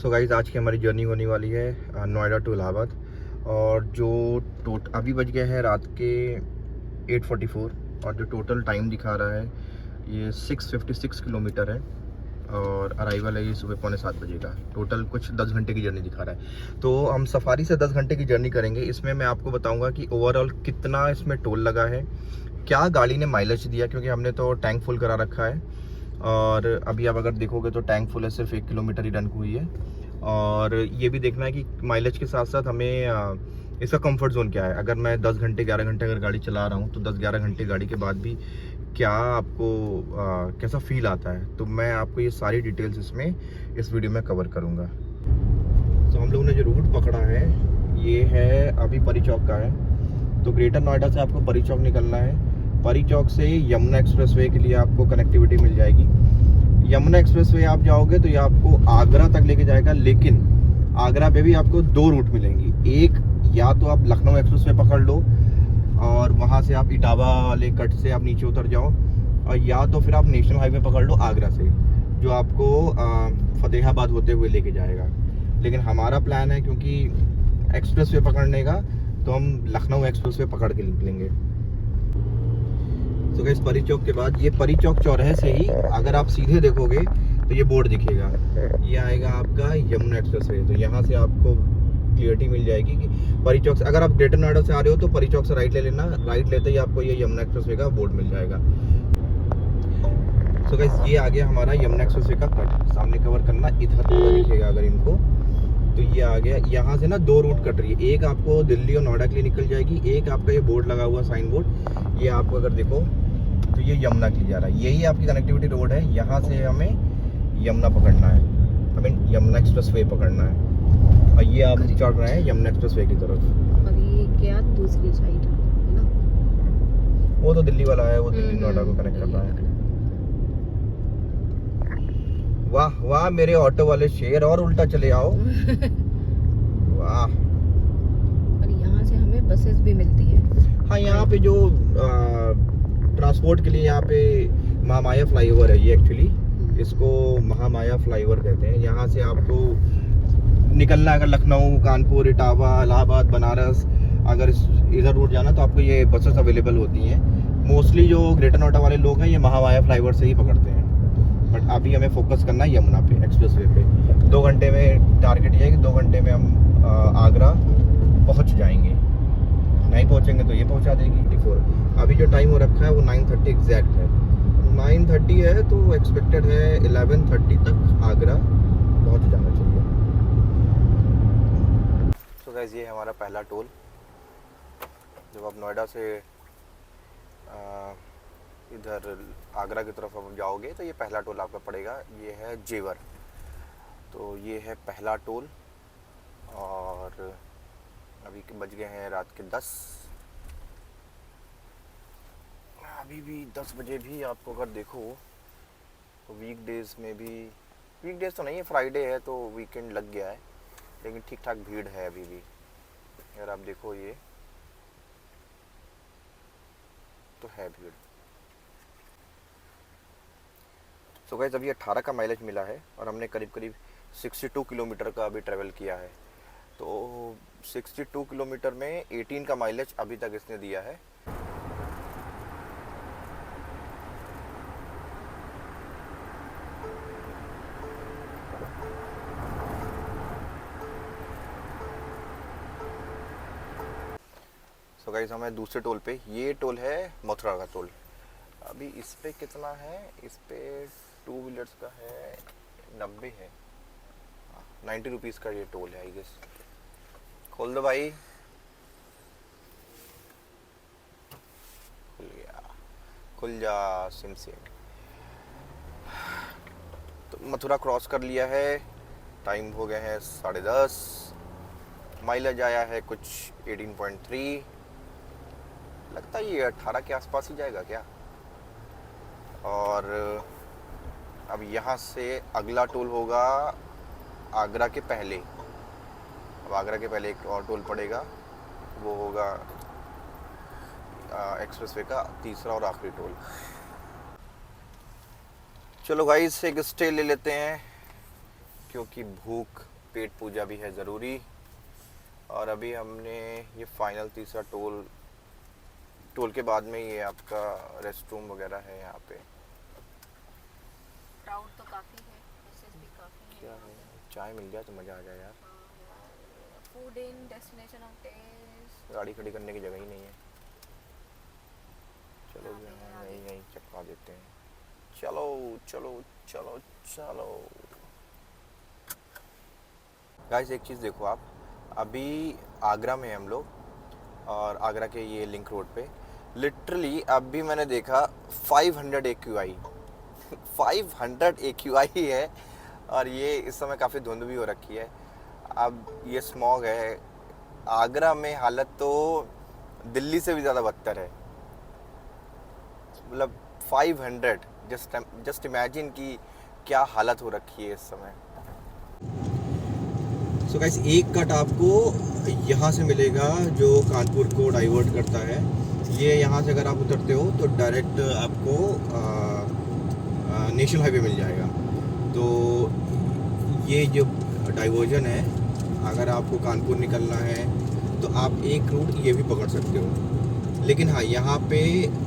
So guys, आज की हमारी जर्नी होने वाली है नोएडा टू इलाहाबाद। और जो अभी बज गए हैं रात के 8:44 और जो टोटल टाइम दिखा रहा है ये 656 किलोमीटर है। और अराइवल है ये सुबह 6:45 बजे का। टोटल कुछ 10 घंटे की जर्नी दिखा रहा है। तो हम सफारी से 10 घंटे की जर्नी करेंगे। इसमें मैं आपको बताऊंगा कि ओवरऑल कितना इसमें टोल लगा है, क्या गाड़ी ने माइलेज दिया, क्योंकि हमने तो टैंक फुल करा रखा है। और अभी आप अगर देखोगे तो टैंक फुल है, सिर्फ 1 किलोमीटर ही रन हुई है। और ये भी देखना है कि माइलेज के साथ साथ हमें इसका कंफर्ट जोन क्या है। अगर मैं 10 घंटे 11 घंटे अगर गाड़ी चला रहा हूँ तो 10-11 घंटे गाड़ी के बाद भी क्या आपको कैसा फील आता है, तो मैं आपको ये सारी डिटेल्स इस वीडियो में कवर करूँगा। तो हम लोगों ने जो रूट पकड़ा है ये है अभी परी चौक का है। तो ग्रेटर नोएडा से आपको परी चौक निकलना है। परी चौक से यमुना एक्सप्रेसवे के लिए आपको कनेक्टिविटी मिल जाएगी। यमुना एक्सप्रेसवे आप जाओगे तो ये आपको आगरा तक लेके जाएगा, लेकिन आगरा पे भी आपको 2 रूट मिलेंगी। एक, या तो आप लखनऊ एक्सप्रेसवे पकड़ लो और वहाँ से आप इटावा वाले कट से आप नीचे उतर जाओ, और या तो फिर आप नेशनल हाईवे पकड़ लो आगरा से, जो आपको फतेहाबाद होते हुए लेके जाएगा। लेकिन हमारा प्लान है, क्योंकि एक्सप्रेसवे पकड़ने का, तो हम लखनऊ एक्सप्रेसवे पकड़ के निकलेंगे। तो गाइस, परी चौक के बाद ये परी चौक चौराहे से ही अगर आप सीधे देखोगे तो ये बोर्ड दिखेगा, ये आएगा आपका यमुना एक्सप्रेसवे। तो यहाँ से आपको क्लियरिटी मिल जाएगी कि परी चौक से अगर आप ग्रेटर नोएडा से आ रहे हो तो परी चौक से राइट ले लेना। राइट लेते ही आपको ये यमुना एक्सप्रेसवे का बोर्ड मिल जाएगा। तो गाइस, ये आ गया हमारा यमुना एक्सप्रेसवे का कट। सामने कवर करना, इधर पूरा दिखेगा अगर इनको। तो ये आ गया। यहाँ से ना 2 रूट कट रही है, एक आपको दिल्ली और नोएडा के लिए निकल जाएगी, एक आपका ये बोर्ड लगा हुआ साइन बोर्ड, ये आपको अगर देखो तो ये यमुना के लिए जा रहा है। यही आपकी कनेक्टिविटी रोड है। यहाँ से हमें यमुना पकड़ना है, हमें यमुना एक्सप्रेसवे पकड़ना है। और ये आप चढ़ रहे हैं यमुना एक्सप्रेसवे की तरफ। और ये क्या दूसरी साइड है ना, वो तो दिल्ली वाला है, वो दिल्ली नोएडा को कनेक्ट कर रहा है। वाह वाह मेरे ऑटो वाले शेर, और उल्टा चले आओ। वाह। और यहाँ से हमें बसेस भी मिलती है। हाँ, यहाँ पे जो ट्रांसपोर्ट के लिए यहाँ पे महामाया फ्लाईओवर है, ये एक्चुअली इसको महामाया फ्लाईओवर कहते हैं। यहाँ से आपको निकलना है, अगर लखनऊ, कानपुर, इटावा, इलाहाबाद, बनारस, अगर इधर रूट जाना तो आपको ये बसेस अवेलेबल होती हैं। मोस्टली जो ग्रेटर नोएडा वाले लोग हैं ये महामाया फ्लाईओवर से ही पकड़ते हैं। बट अभी हमें फोकस करना है यमुना पे, एक्सप्रेसवे पे। 2 घंटे में टारगेट ये है कि 2 घंटे में हम आगरा पहुँच जाएंगे। नहीं पहुँचेंगे तो ये पहुँचा देगी 84। अभी जो टाइम हो रखा है वो 9:30 एग्जैक्ट है। 9:30 है तो एक्सपेक्टेड है 11:30 तक आगरा पहुँच जाना चाहिए। तो गाइस, ये है हमारा पहला टोल। जब आप नोएडा से इधर आगरा की तरफ आप जाओगे तो ये पहला टोल आपका पड़ेगा, ये है जेवर। तो ये है पहला टोल। और अभी बज गए हैं रात के 10। अभी भी 10 बजे भी आपको अगर देखो तो वीकडेज में भी, वीकडेज तो नहीं है, फ्राइडे है तो वीकेंड लग गया है, लेकिन ठीक ठाक भीड़ है अभी भी। अगर आप देखो ये तो है भीड़। सो गाइस, अभी 18 का माइलेज मिला है और हमने करीब करीब 62 किलोमीटर का अभी ट्रैवल किया है। तो 62 किलोमीटर में 18 का माइलेज अभी तक इसने दिया है। सो गाइस, हमें दूसरे टोल पे, ये टोल है मथुरा का टोल। अभी इस पे कितना है, इस पे 2 व्हीलर्स का है 90 है, 90 रुपीज़ का ये टोल है आई गेस। खोल दो भाई, खुल गया, खुल जा सिम सिम। तो मथुरा क्रॉस कर लिया है। टाइम हो गए हैं 10:30। माइलेज आया है कुछ 18.3। लगता है ये 18 के आसपास ही जाएगा क्या। और अब यहाँ से अगला टोल होगा आगरा के पहले। अब आगरा के पहले एक और टोल पड़ेगा, वो होगा एक्सप्रेसवे का तीसरा और आखिरी टोल। चलो गाइस, एक स्टे ले लेते हैं क्योंकि भूख पेट पूजा भी है ज़रूरी। और अभी हमने ये फाइनल तीसरा टोल के बाद में ये आपका रेस्ट रूम वगैरह है यहाँ पे। क्राउड तो काफी है, बसेस भी काफी क्या है। है, चाय मिल जाए तो मज़ा आ जाए यार। Food in destination of taste. गाड़ी खड़ी करने की जगह ही नहीं है। चलो यहाँ पे है यहाँ आगे। यहीं यहीं चपका देते हैं। चलो चलो चलो चलो गाइस, एक चीज़ देखो आप, अभी आगरा में हम लोग, और आगरा के ये लिंक रोड पे लिटरली अभी मैंने देखा 500 AQI 500 AQI है। और ये इस समय काफ़ी धुंध भी हो रखी है। अब ये स्मॉग है आगरा में, हालत तो दिल्ली से भी ज़्यादा बदतर है। मतलब 500, जस्ट इमेजिन कि क्या हालत हो रखी है इस समय। सो गाइस, एक कट आपको यहाँ से मिलेगा जो कानपुर को डाइवर्ट करता है। ये यहाँ से अगर आप उतरते हो तो डायरेक्ट आपको नेशनल हाईवे मिल जाएगा। तो ये जो डाइवर्जन है, अगर आपको कानपुर निकलना है तो आप एक रूट ये भी पकड़ सकते हो। लेकिन हाँ, यहाँ पे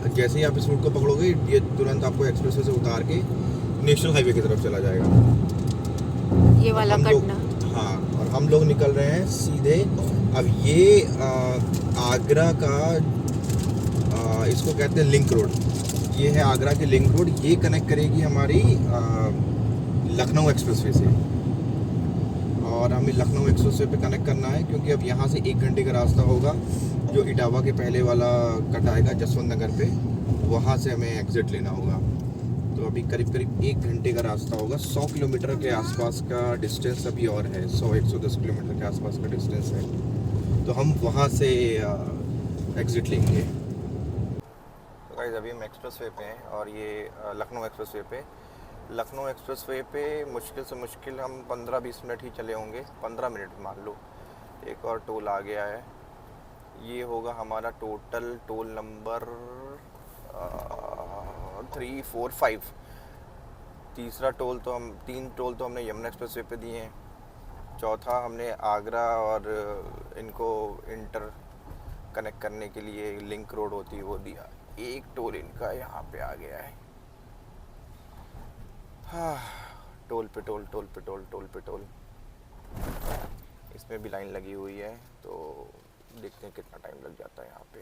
जैसे ही आप इस रूट को पकड़ोगे, ये तुरंत आपको एक्सप्रेसवे से उतार के नेशनल हाईवे की तरफ चला जाएगा। ये वाला कटना। हाँ, और हम लोग निकल रहे हैं सीधे। अब ये आगरा का इसको कहते हैं लिंक रोड। ये है आगरा की लिंक रोड। ये कनेक्ट करेगी हमारी लखनऊ एक्सप्रेसवे से, और हमें लखनऊ एक्सप्रेसवे पे कनेक्ट करना है, क्योंकि अब यहाँ से 1 घंटे का रास्ता होगा। जो इटावा के पहले वाला कट आएगा जसवंत नगर पे, वहाँ से हमें एग्जिट लेना होगा। तो अभी करीब करीब 1 घंटे का रास्ता होगा। 100 किलोमीटर के आसपास का डिस्टेंस अभी और है। 100-110 किलोमीटर के आसपास का डिस्टेंस है। तो हम वहाँ से एग्जिट लेंगे। तो गाइस, अभी हम एक्सप्रेसवे पे हैं, और ये लखनऊ एक्सप्रेसवे पे। लखनऊ एक्सप्रेसवे पे मुश्किल से मुश्किल हम 15-20 मिनट ही चले होंगे। 15 मिनट मान लो। एक और टोल आ गया है। ये होगा हमारा टोटल टोल नंबर 3, 4, 5। तीसरा टोल तो 3 टोल तो हमने यमुना एक्सप्रेसवे पे दिए हैं। चौथा हमने आगरा और इनको इंटर कनेक्ट करने के लिए लिंक रोड होती है वो दिया। एक टोल इनका यहाँ पे आ गया है। हाँ, टोल पे टोल, टोल पे टोल, टोल पे टोल। इसमें भी लाइन लगी हुई है, तो देखते हैं कितना टाइम लग जाता है यहाँ पे।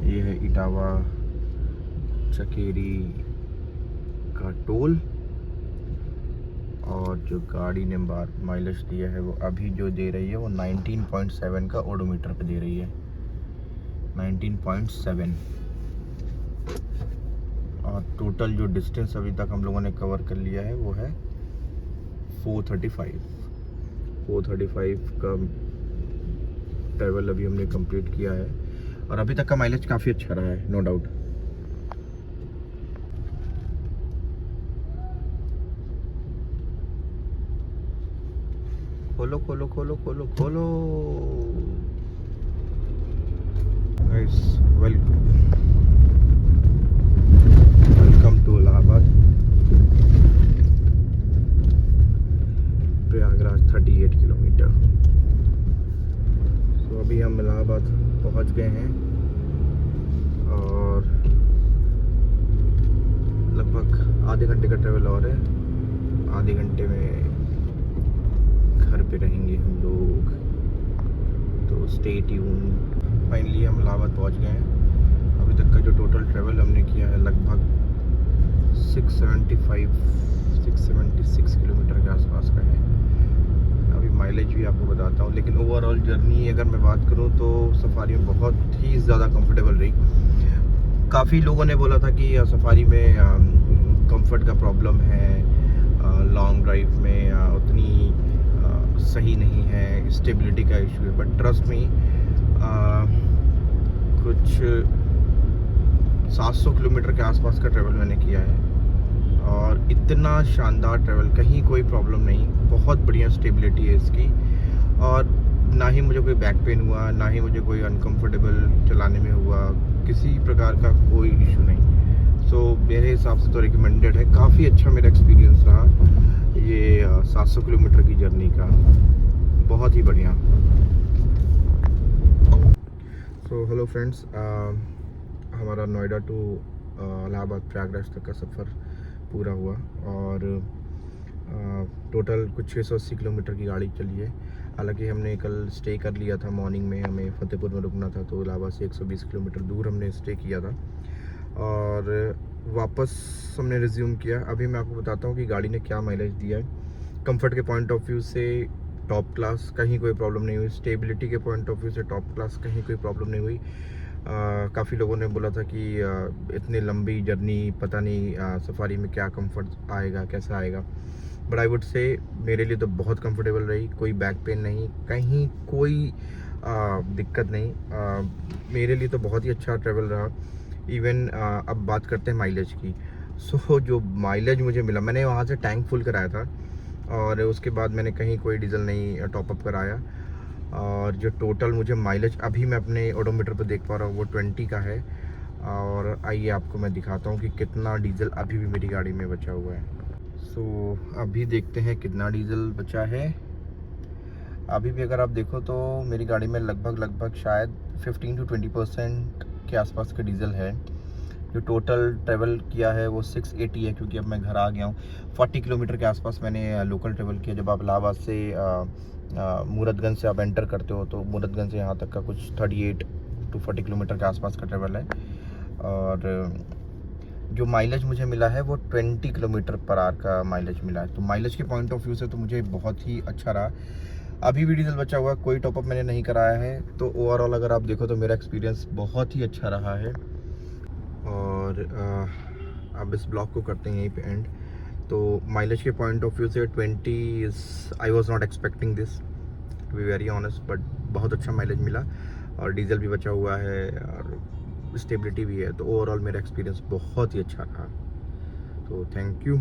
ये है इटावा चकेरी का टोल, और जो गाड़ी ने माइलेज दिया है वो अभी जो दे रही है वो 19.7 का ओडोमीटर पे दे रही है। 19.7। और टोटल जो डिस्टेंस अभी तक हम लोगों ने कवर कर लिया है वो है 435 का ट्रैवल अभी हमने कंप्लीट किया है। और अभी तक का माइलेज काफ़ी अच्छा रहा है, नो डाउट। खोलो खोलो खोलो खोलो खोलो। Guys, welcome to Allahabad. Prayagraj 38 kilometre. तो अभी हम इलाहाबाद पहुंच गए हैं, और लगभग आधे घंटे का ट्रेवल और है। आधे घंटे में घर पे रहेंगे हम लोग, तो स्टे ट्यून। फाइनली हम इलाहाबाद पहुंच गए हैं। अभी तक का जो टोटल ट्रेवल हमने किया है लगभग 676 किलोमीटर के आसपास का है। अभी माइलेज भी आपको बताता हूँ, लेकिन ओवरऑल जर्नी अगर मैं बात करूँ तो सफारी में बहुत ही ज़्यादा कंफर्टेबल रही। काफ़ी लोगों ने बोला था कि सफारी में कंफर्ट का प्रॉब्लम है, लॉन्ग ड्राइव में उतनी सही नहीं है, स्टेबिलिटी का इशू है। बट ट्रस्ट मी, कुछ 700 किलोमीटर के आसपास का ट्रेवल मैंने किया है, और इतना शानदार ट्रैवल, कहीं कोई प्रॉब्लम नहीं, बहुत बढ़िया स्टेबिलिटी है इसकी। और ना ही मुझे कोई बैक पेन हुआ, ना ही मुझे कोई अनकंफर्टेबल चलाने में हुआ, किसी प्रकार का कोई इशू नहीं। सो मेरे हिसाब से तो रिकमेंडेड है। काफ़ी अच्छा मेरा एक्सपीरियंस रहा ये 700 किलोमीटर की जर्नी का, बहुत ही बढ़िया। सो हेलो फ्रेंड्स, हमारा नोएडा टू इलाहाबाद प्रयागराज तक का सफ़र पूरा हुआ और टोटल कुछ 680 किलोमीटर की गाड़ी चली है। हालांकि हमने कल स्टे कर लिया था, मॉर्निंग में हमें फतेहपुर में रुकना था, तो इलाहाबाद से 120 किलोमीटर दूर हमने स्टे किया था और वापस हमने रिज्यूम किया। अभी मैं आपको बताता हूँ कि गाड़ी ने क्या माइलेज दिया है। कंफर्ट के पॉइंट ऑफ व्यू से टॉप क्लास, कहीं कोई प्रॉब्लम नहीं हुई। स्टेबिलिटी के पॉइंट ऑफ व्यू से टॉप क्लास, कहीं कोई प्रॉब्लम नहीं हुई। काफ़ी लोगों ने बोला था कि इतनी लंबी जर्नी पता नहीं सफारी में क्या कंफर्ट आएगा, कैसा आएगा, बट आई वुड से मेरे लिए तो बहुत कंफर्टेबल रही। कोई बैक पेन नहीं, कहीं कोई दिक्कत नहीं। मेरे लिए तो बहुत ही अच्छा ट्रैवल रहा। इवन अब बात करते हैं माइलेज की। सो जो माइलेज मुझे मिला, मैंने वहाँ से टैंक फुल कराया था और उसके बाद मैंने कहीं कोई डीजल नहीं टॉपअप कराया। और जो टोटल मुझे माइलेज अभी मैं अपने ओडोमीटर पर देख पा रहा हूँ वो 20 का है। और आइए आपको मैं दिखाता हूँ कि कितना डीजल अभी भी मेरी गाड़ी में बचा हुआ है। सो अभी देखते हैं कितना डीजल बचा है। अभी भी अगर आप देखो तो मेरी गाड़ी में लगभग शायद 15 to 20% के आसपास का डीजल है। जो टोटल ट्रैवल किया है वो 680 है, क्योंकि अब मैं घर आ गया हूँ। 40 किलोमीटर के आसपास मैंने लोकल ट्रैवल किया। जब आप इलाहाबाद से मूरतगंज से आप एंटर करते हो तो मूरतगंज से यहाँ तक का कुछ 38 to 40 किलोमीटर के आसपास का ट्रैवल है। और जो माइलेज मुझे मिला है वो 20 किलोमीटर पर आवर का माइलेज मिला है। तो माइलेज के पॉइंट ऑफ व्यू से तो मुझे बहुत ही अच्छा रहा। अभी भी डीजल बचा हुआ है, कोई टॉपअप मैंने नहीं कराया है। तो ओवरऑल अगर आप देखो तो मेरा एक्सपीरियंस बहुत ही अच्छा रहा है। और अब इस ब्लॉग को करते हैं यहीं पे एंड। तो माइलेज के पॉइंट ऑफ व्यू से 20 I was not expecting this to be very honest, but बहुत अच्छा माइलेज मिला और डीजल भी बचा हुआ है और स्टेबिलिटी भी है। तो ओवरऑल मेरा एक्सपीरियंस बहुत ही अच्छा रहा। तो थैंक यू।